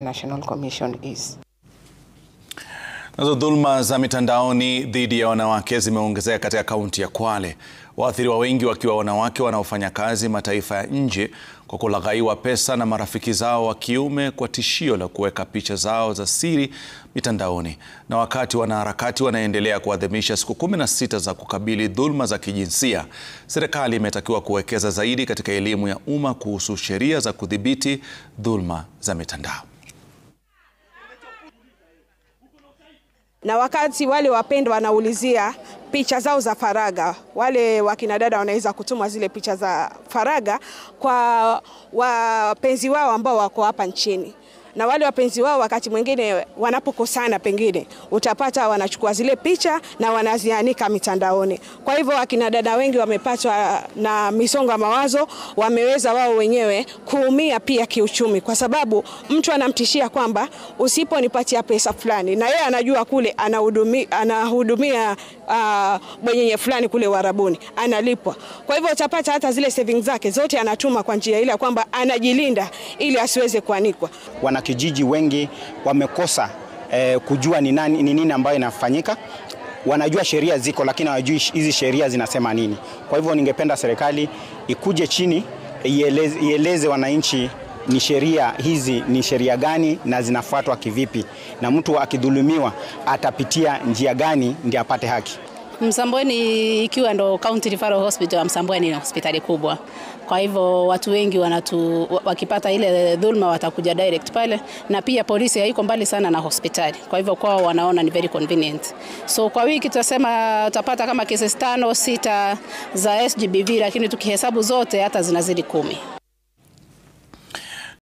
National Commission is. Nazo dhulma za mitandaoni dhidi ya wanawake zimeongezeka katika kaunti ya Kwale. Waathiriwa wengi wakiwa wanawake wanaofanya kazi mataifa ya nje kwa kulaghaiwa pesa na marafiki zao wa kiume kwa tishio la kuweka picha zao za siri mitandaoni. Na wakati wanaharakati wanaendelea kuadhimisha siku 16 za kukabili dhulma za kijinsia, serikali imetakiwa kuwekeza zaidi katika elimu ya umma kuhusu sheria za kudhibiti dhulma za mitandao. Na wakati wale wapendwa wanaulizia picha zao za faraga, wale wakina dada wanaweza kutuma zile picha za faraga kwa wapenzi wao ambao wako hapa nchini. Na wale wapenzi wao wakati mwingine wanapokosana pengine utapata wanachukua zile picha na wanazianika mitandaoni. Kwa hivyo wakina dada wengi wamepatwa na misongo ya mawazo, wameweza wao wenyewe kuumia pia kiuchumi, kwa sababu mtu anamtishia kwamba usiponipatia pesa fulani, na yeye anajua kule anahudumia bwenyenye fulani kule Warabuni analipwa. Kwa hivyo utapata hata zile savings zake zote anatuma kwa njia ile kwamba anajilinda ili asiweze kuanikwa. Wanakijiji wengi wamekosa kujua ni nini ambayo inafanyika. Wanajua sheria ziko lakini hawajui hizi sheria zinasema nini. Kwa hivyo ningependa serikali ikuje chini ieleze wananchi ni sheria hizi ni sheria gani na zinafuatwa kivipi, na mtu akidhulumiwa atapitia njia gani ndio apate haki. Msambweni ikiwa ndo County Referral Hospital, Msambweni ni hospitali kubwa. Kwa hivyo watu wengi wakipata ile dhulma watakuja direct pale, na pia polisi haiko mbali sana na hospitali. Kwa hivyo kwao wanaona ni very convenient. So kwa wiki tutasema utapata kama cases 5-6 za SGBV, lakini tukihesabu zote hata zinazidi 10.